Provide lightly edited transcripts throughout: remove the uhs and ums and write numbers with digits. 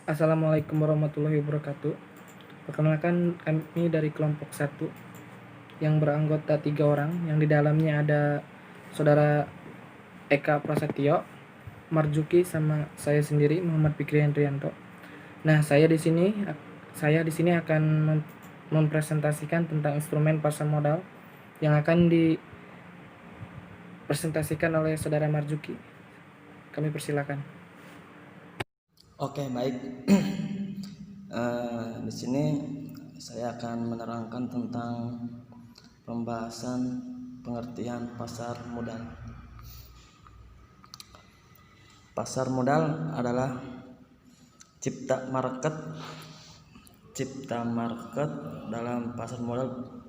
Assalamualaikum warahmatullahi wabarakatuh. Perkenalkan, kami dari kelompok 1 yang beranggota 3 orang, yang di dalamnya ada saudara Eka Prasetyo, Marjuki, sama saya sendiri Muhammad Fikri Hendrianto. Nah, saya di sini akan mempresentasikan tentang instrumen pasar modal yang akan dipresentasikan oleh saudara Marjuki. Kami persilakan. Oke, baik. Di sini saya akan menerangkan tentang pembahasan pengertian pasar modal. Pasar modal adalah cipta market dalam pasar modal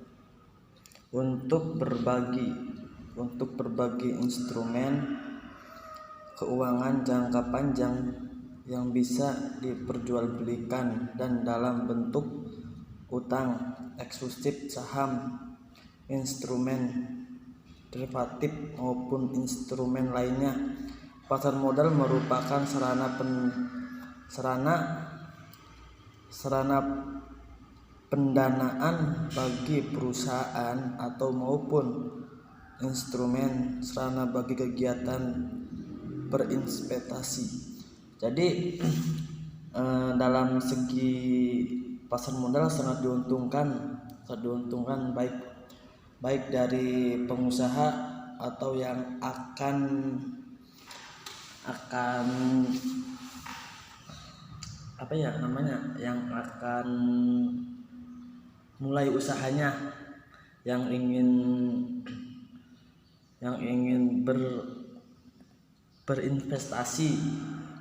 untuk berbagi instrumen keuangan jangka panjang yang bisa diperjualbelikan dan dalam bentuk utang eksklusif, saham, instrumen derivatif maupun instrumen lainnya. Pasar modal merupakan sarana pendanaan bagi perusahaan atau maupun instrumen sarana bagi kegiatan berinvestasi. Jadi dalam segi pasar modal sangat diuntungkan baik dari pengusaha atau yang akan yang akan mulai usahanya, yang ingin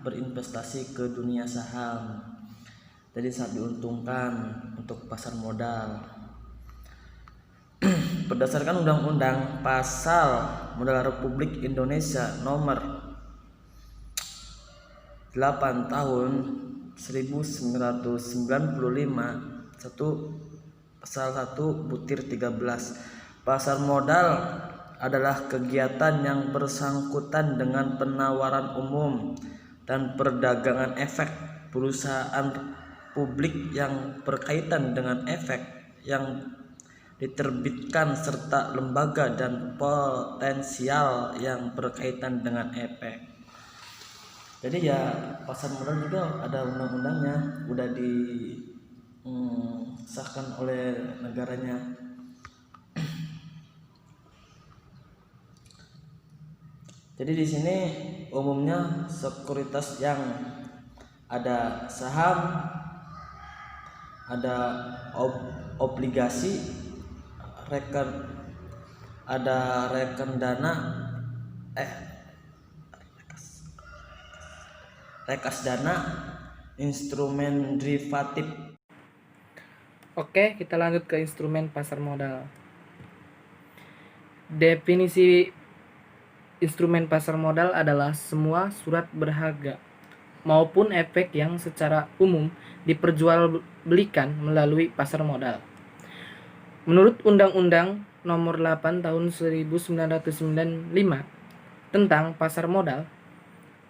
berinvestasi ke dunia saham. Jadi sangat diuntungkan untuk pasar modal. Berdasarkan Undang-Undang Pasar Modal Republik Indonesia Nomor 8 Tahun 1995 Pasal 1 Butir 13, pasar modal adalah kegiatan yang bersangkutan dengan penawaran umum dan perdagangan efek perusahaan publik yang berkaitan dengan efek yang diterbitkan serta lembaga dan potensial yang berkaitan dengan efek. Jadi ya pasar modal juga ada undang-undangnya, udah disahkan oleh negaranya. Jadi di sini umumnya sekuritas yang ada saham, ada obligasi, ada rekas dana, instrumen derivatif. Oke, kita lanjut ke instrumen pasar modal. Definisi instrumen pasar modal adalah semua surat berharga maupun efek yang secara umum diperjualbelikan melalui pasar modal. Menurut Undang-Undang Nomor 8 Tahun 1995 tentang pasar modal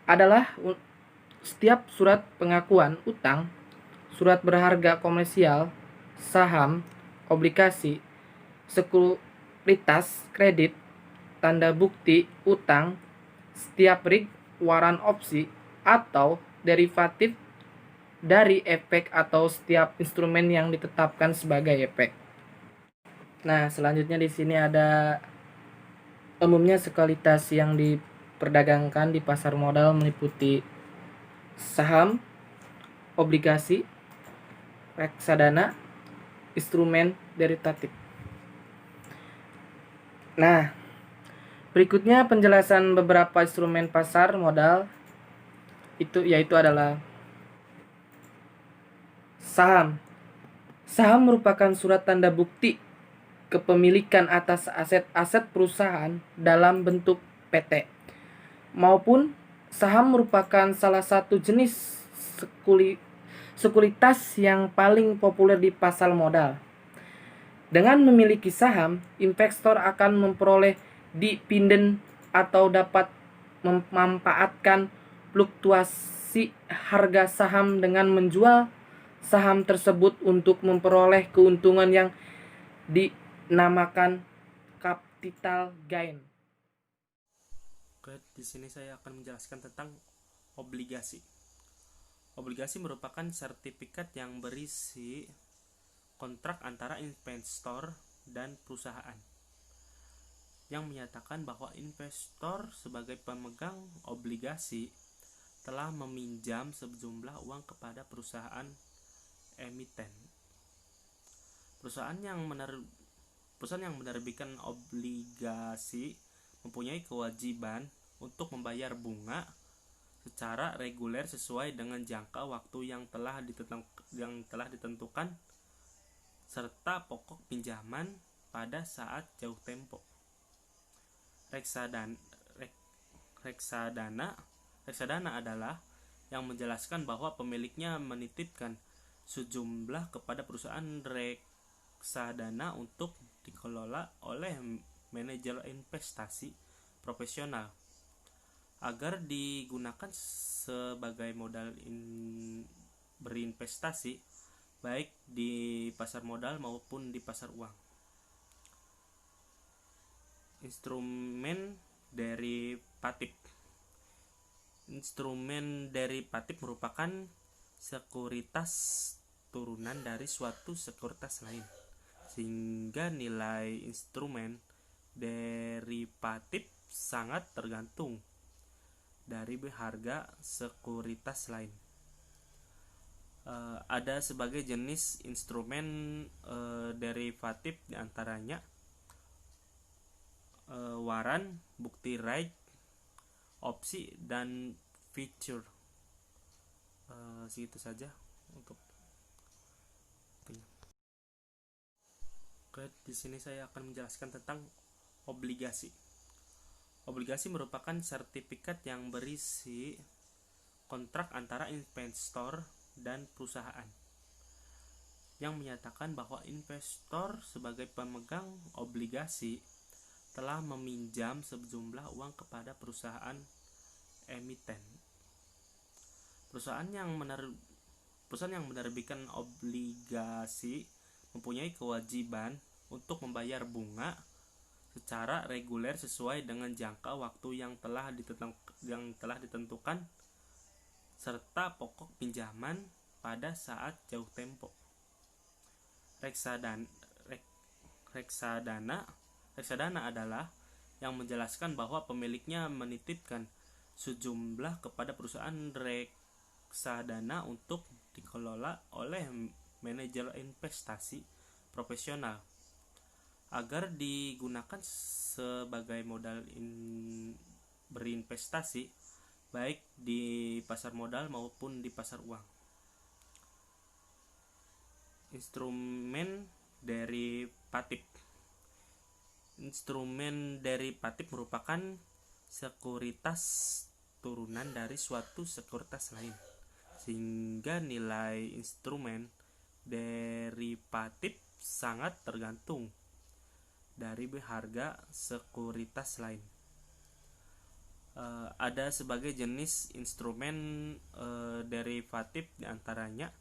adalah setiap surat pengakuan utang, surat berharga komersial, saham, obligasi, sekuritas kredit, tanda bukti utang, setiap rig, waran opsi, atau derivatif dari efek atau setiap instrumen yang ditetapkan sebagai efek. Nah, selanjutnya di sini ada umumnya sekuritas yang diperdagangkan di pasar modal meliputi saham, obligasi, reksadana, instrumen derivatif. Nah, berikutnya penjelasan beberapa instrumen pasar modal yaitu adalah saham. Saham merupakan surat tanda bukti kepemilikan atas aset-aset perusahaan dalam bentuk PT, maupun saham merupakan salah satu jenis sekuritas yang paling populer di pasar modal. Dengan memiliki saham, investor akan memperoleh dividen atau dapat memanfaatkan manipulasi harga saham dengan menjual saham tersebut untuk memperoleh keuntungan yang dinamakan capital gain. Oke, di sini saya akan menjelaskan tentang obligasi. Obligasi merupakan sertifikat yang berisi kontrak antara investor dan perusahaan yang menyatakan bahwa investor sebagai pemegang obligasi telah meminjam sejumlah uang kepada perusahaan emiten. Perusahaan yang menerbitkan obligasi mempunyai kewajiban untuk membayar bunga secara reguler sesuai dengan jangka waktu yang telah ditentukan serta pokok pinjaman pada saat jauh tempo. Reksadana adalah yang menjelaskan bahwa pemiliknya menitipkan sejumlah kepada perusahaan reksadana untuk dikelola oleh manajer investasi profesional agar digunakan sebagai modal berinvestasi baik di pasar modal maupun di pasar uang. Instrumen derivatif. Instrumen derivatif merupakan sekuritas turunan dari suatu sekuritas lain, sehingga nilai instrumen derivatif sangat tergantung dari harga sekuritas lain. Ada sebagai jenis instrumen derivatif diantaranya waran, bukti right, opsi, dan future. Segitu saja untuk Oke, di sini saya akan menjelaskan tentang obligasi. Obligasi merupakan sertifikat yang berisi kontrak antara investor dan perusahaan yang menyatakan bahwa investor sebagai pemegang obligasi telah meminjam sejumlah uang kepada perusahaan emiten. Perusahaan yang menerbitkan obligasi mempunyai kewajiban untuk membayar bunga secara reguler sesuai dengan jangka waktu yang telah ditentukan serta pokok pinjaman pada saat jauh tempo. Reksadana adalah yang menjelaskan bahwa pemiliknya menitipkan sejumlah kepada perusahaan reksadana untuk dikelola oleh manajer investasi profesional agar digunakan sebagai modal berinvestasi baik di pasar modal maupun di pasar uang. Instrumen derivatif. Instrumen derivatif merupakan sekuritas turunan dari suatu sekuritas lain, sehingga nilai instrumen derivatif sangat tergantung dari harga sekuritas lain. Ada sebagai jenis instrumen derivatif diantaranya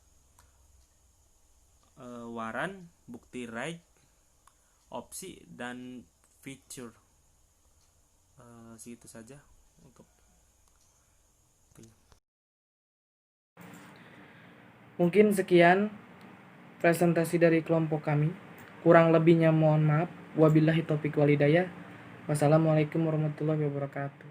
waran, bukti right, opsi, dan future. Segitu saja untuk Mungkin sekian presentasi dari kelompok kami. Kurang lebihnya mohon maaf. Wabillahi taufik walhidayah. Wassalamualaikum warahmatullahi wabarakatuh.